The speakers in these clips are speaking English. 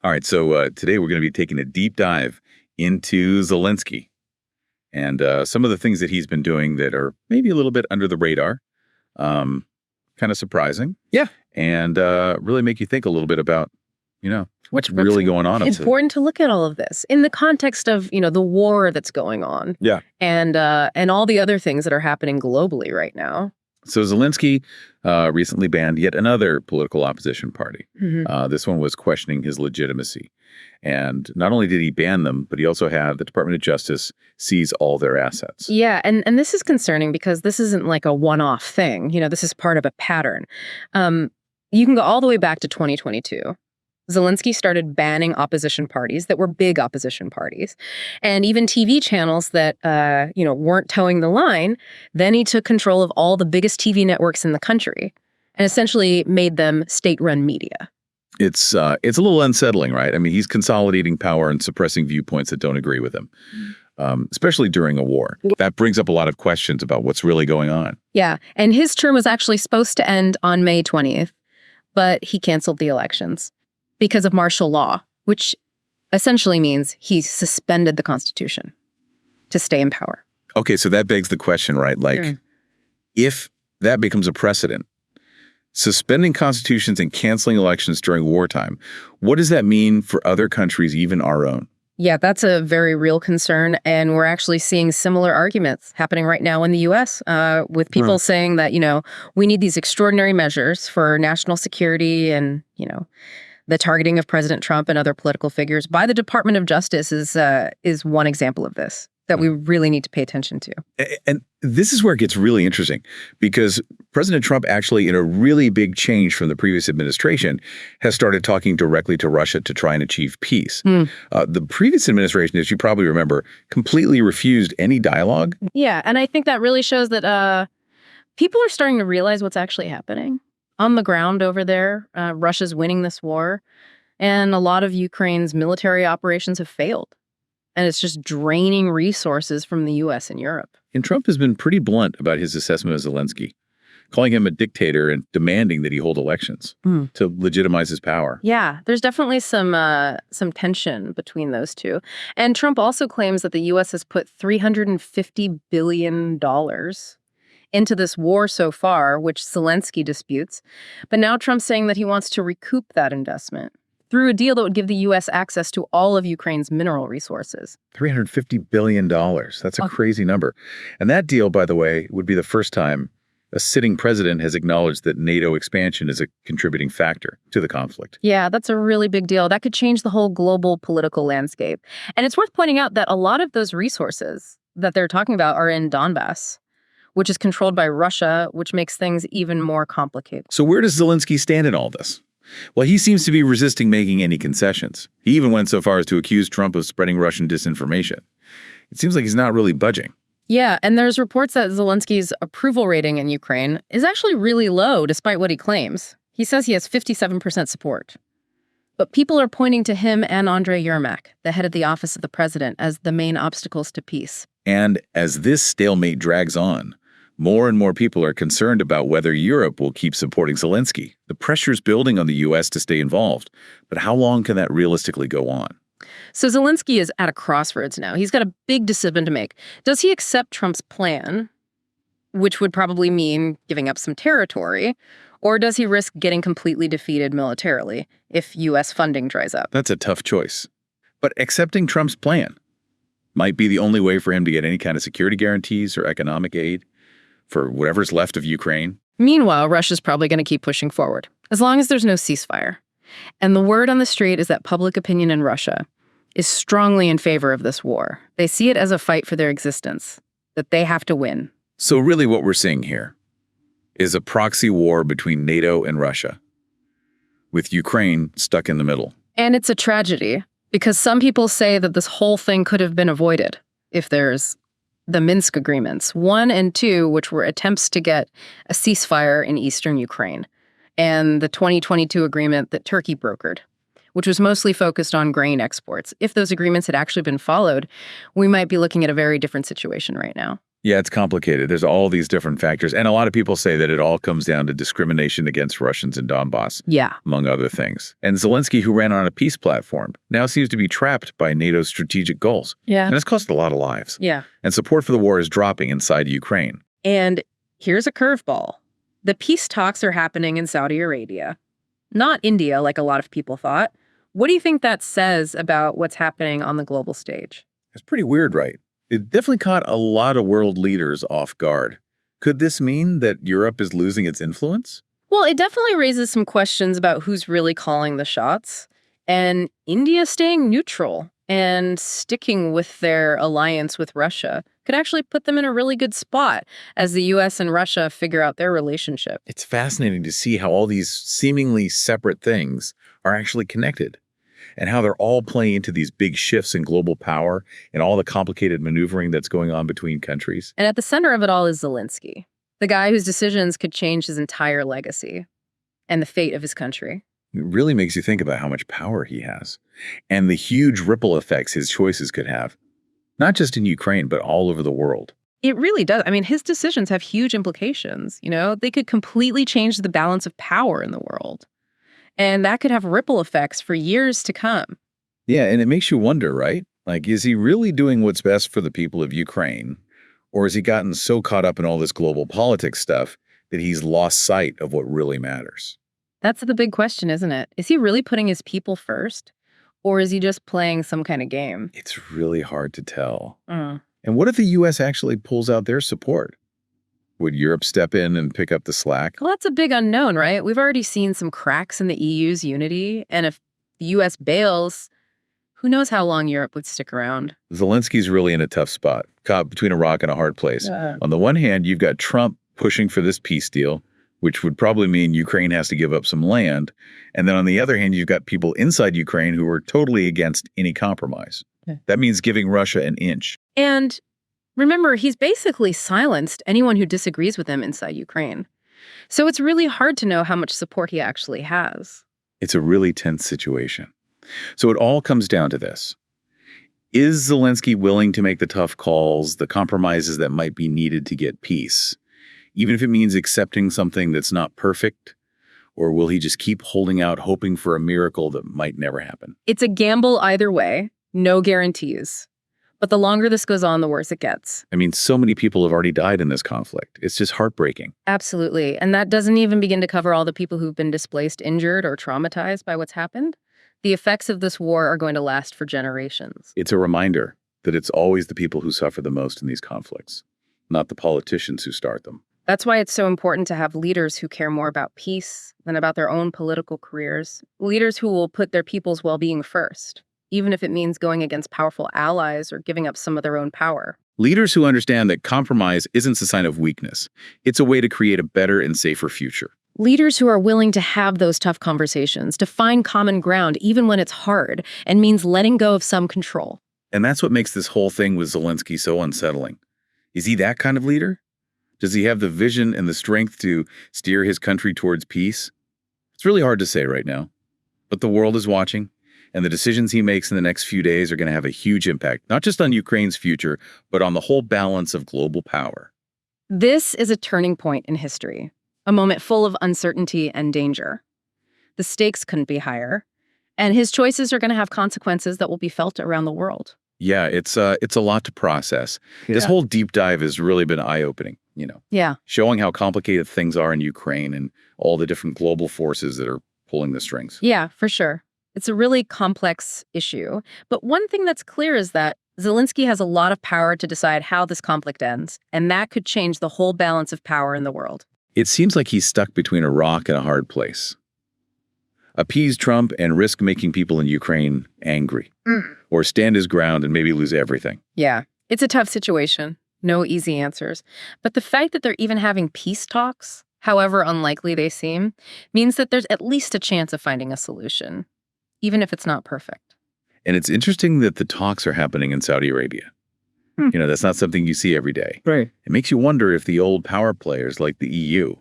All right, so today we're going to be taking a deep dive into Zelensky and some of the things that he's been doing that are maybe a little bit under the radar, kind of surprising. Yeah. And really make you think a little bit about, what's really going on. It's important to look at all of this in the context of, the war that's going on. Yeah. And all the other things that are happening globally right now. So Zelensky recently banned yet another political opposition party. This one was questioning his legitimacy. And not only did he ban them, but he also had the Department of Justice seize all their assets. Yeah, and this is concerning because this isn't like a one-off thing. This is part of a pattern. You can go all the way back to 2022. Zelensky started banning opposition parties that were big opposition parties, and even TV channels that, weren't towing the line. Then he took control of all the biggest TV networks in the country and essentially made them state-run media. It's a little unsettling, right? I mean, he's consolidating power and suppressing viewpoints that don't agree with him, especially during a war. That brings up a lot of questions about what's really going on. Yeah, and his term was actually supposed to end on May 20th, but he canceled the elections because of martial law, which essentially means he suspended the Constitution to stay in power. Okay, so that begs the question, right? Like, if that becomes a precedent, suspending constitutions and canceling elections during wartime, what does that mean for other countries, even our own? Yeah, that's a very real concern, and we're actually seeing similar arguments happening right now in the U.S. With people saying that, we need these extraordinary measures for national security and, the targeting of President Trump and other political figures by the Department of Justice is one example of this that we really need to pay attention to. And this is where it gets really interesting, because President Trump actually, in a really big change from the previous administration, has started talking directly to Russia to try and achieve peace. The previous administration, as you probably remember, completely refused any dialogue. Yeah, and I think that really shows that people are starting to realize what's actually happening. On the ground over there, Russia's winning this war, and a lot of Ukraine's military operations have failed. And it's just draining resources from the U.S. and Europe. And Trump has been pretty blunt about his assessment of Zelensky, calling him a dictator and demanding that he hold elections to legitimize his power. Yeah, there's definitely some tension between those two. And Trump also claims that the U.S. has put $350 billion into this war so far, which Zelensky disputes. But now Trump's saying that he wants to recoup that investment through a deal that would give the U.S. access to all of Ukraine's mineral resources. $350 billion. That's a crazy number. And that deal, by the way, would be the first time a sitting president has acknowledged that NATO expansion is a contributing factor to the conflict. Yeah, that's a really big deal. That could change the whole global political landscape. And it's worth pointing out that a lot of those resources that they're talking about are in Donbass, which is controlled by Russia, which makes things even more complicated. So where does Zelensky stand in all this? Well, he seems to be resisting making any concessions. He even went so far as to accuse Trump of spreading Russian disinformation. It seems like he's not really budging. Yeah, and there's reports that Zelensky's approval rating in Ukraine is actually really low, despite what he claims. He says he has 57% support. But people are pointing to him and Andrei Yermak, the head of the office of the president, as the main obstacles to peace. And as this stalemate drags on, more and more people are concerned about whether Europe will keep supporting Zelensky. The pressure's building on the U.S. to stay involved. But how long can that realistically go on? So Zelensky is at a crossroads now. He's got a big decision to make. Does he accept Trump's plan, which would probably mean giving up some territory, or does he risk getting completely defeated militarily if U.S. funding dries up? That's a tough choice. But accepting Trump's plan might be the only way for him to get any kind of security guarantees or economic aid for whatever's left of Ukraine. Meanwhile, Russia's probably going to keep pushing forward, as long as there's no ceasefire. And the word on the street is that public opinion in Russia is strongly in favor of this war. They see it as a fight for their existence, that they have to win. So really what we're seeing here is a proxy war between NATO and Russia, with Ukraine stuck in the middle. And it's a tragedy, because some people say that this whole thing could have been avoided if there's the Minsk agreements, 1 and 2, which were attempts to get a ceasefire in eastern Ukraine, and the 2022 agreement that Turkey brokered, which was mostly focused on grain exports. If those agreements had actually been followed, we might be looking at a very different situation right now. Yeah, it's complicated. There's all these different factors. And a lot of people say that it all comes down to discrimination against Russians in Donbass, Yeah. among other things. And Zelensky, who ran on a peace platform, now seems to be trapped by NATO's strategic goals. Yeah. And it's cost a lot of lives. Yeah. And support for the war is dropping inside Ukraine. And here's a curveball. The peace talks are happening in Saudi Arabia, not India, like a lot of people thought. What do you think that says about what's happening on the global stage? It's pretty weird, right? It definitely caught a lot of world leaders off guard. Could this mean that Europe is losing its influence? Well, it definitely raises some questions about who's really calling the shots. And India staying neutral and sticking with their alliance with Russia could actually put them in a really good spot as the US and Russia figure out their relationship. It's fascinating to see how all these seemingly separate things are actually connected and how they're all playing into these big shifts in global power and all the complicated maneuvering that's going on between countries. And at the center of it all is Zelensky, the guy whose decisions could change his entire legacy and the fate of his country. It really makes you think about how much power he has and the huge ripple effects his choices could have, not just in Ukraine, but all over the world. It really does. I mean, his decisions have huge implications. They could completely change the balance of power in the world. And that could have ripple effects for years to come. Yeah, and it makes you wonder, right? Like, is he really doing what's best for the people of Ukraine? Or has he gotten so caught up in all this global politics stuff that he's lost sight of what really matters? That's the big question, isn't it? Is he really putting his people first? Or is he just playing some kind of game? It's really hard to tell. And what if the U.S. actually pulls out their support? Would Europe step in and pick up the slack? Well, that's a big unknown, right? We've already seen some cracks in the EU's unity. And if the U.S. bails, who knows how long Europe would stick around? Zelensky's really in a tough spot, caught between a rock and a hard place. On the one hand, you've got Trump pushing for this peace deal, which would probably mean Ukraine has to give up some land. And then on the other hand, you've got people inside Ukraine who are totally against any compromise. That means giving Russia an inch. And remember, he's basically silenced anyone who disagrees with him inside Ukraine. So it's really hard to know how much support he actually has. It's a really tense situation. So it all comes down to this. Is Zelensky willing to make the tough calls, the compromises that might be needed to get peace, even if it means accepting something that's not perfect? Or will he just keep holding out, hoping for a miracle that might never happen? It's a gamble either way, no guarantees. But the longer this goes on, the worse it gets. I mean, so many people have already died in this conflict. It's just heartbreaking. Absolutely. And that doesn't even begin to cover all the people who've been displaced, injured, or traumatized by what's happened. The effects of this war are going to last for generations. It's a reminder that it's always the people who suffer the most in these conflicts, not the politicians who start them. That's why it's so important to have leaders who care more about peace than about their own political careers. Leaders who will put their people's well-being first, even if it means going against powerful allies or giving up some of their own power. Leaders who understand that compromise isn't a sign of weakness. It's a way to create a better and safer future. Leaders who are willing to have those tough conversations, to find common ground even when it's hard and means letting go of some control. And that's what makes this whole thing with Zelensky so unsettling. Is he that kind of leader? Does he have the vision and the strength to steer his country towards peace? It's really hard to say right now. But the world is watching, and the decisions he makes in the next few days are going to have a huge impact, not just on Ukraine's future, but on the whole balance of global power. This is a turning point in history, a moment full of uncertainty and danger. The stakes couldn't be higher, and his choices are going to have consequences that will be felt around the world. Yeah, it's a lot to process. This whole deep dive has really been eye-opening, Yeah. showing how complicated things are in Ukraine and all the different global forces that are pulling the strings. Yeah, for sure. It's a really complex issue. But one thing that's clear is that Zelensky has a lot of power to decide how this conflict ends, and that could change the whole balance of power in the world. It seems like he's stuck between a rock and a hard place. Appease Trump and risk making people in Ukraine angry, or stand his ground and maybe lose everything. Yeah, it's a tough situation. No easy answers. But the fact that they're even having peace talks, however unlikely they seem, means that there's at least a chance of finding a solution, even if it's not perfect. And it's interesting that the talks are happening in Saudi Arabia. That's not something you see every day. Right. It makes you wonder if the old power players like the EU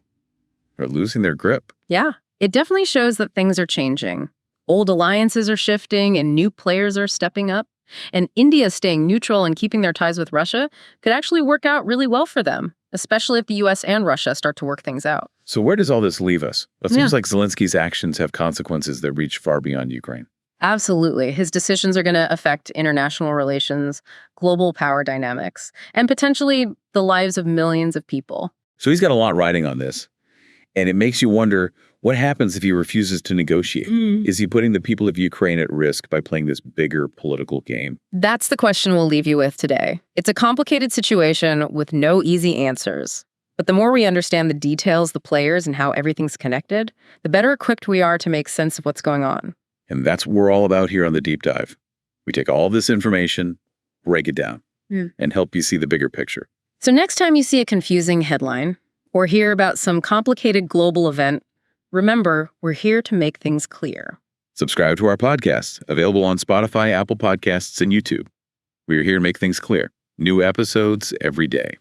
are losing their grip. Yeah, it definitely shows that things are changing. Old alliances are shifting and new players are stepping up. And India staying neutral and keeping their ties with Russia could actually work out really well for them, especially if the US and Russia start to work things out. So where does all this leave us? It Yeah. seems like Zelensky's actions have consequences that reach far beyond Ukraine. Absolutely. His decisions are going to affect international relations, global power dynamics, and potentially the lives of millions of people. So he's got a lot riding on this. And it makes you wonder, what happens if he refuses to negotiate? Is he putting the people of Ukraine at risk by playing this bigger political game? That's the question we'll leave you with today. It's a complicated situation with no easy answers. But the more we understand the details, the players, and how everything's connected, the better equipped we are to make sense of what's going on. And that's what we're all about here on The Deep Dive. We take all this information, break it down, and help you see the bigger picture. So next time you see a confusing headline or hear about some complicated global event, remember, we're here to make things clear. Subscribe to our podcast, available on Spotify, Apple Podcasts, and YouTube. We are here to make things clear. New episodes every day.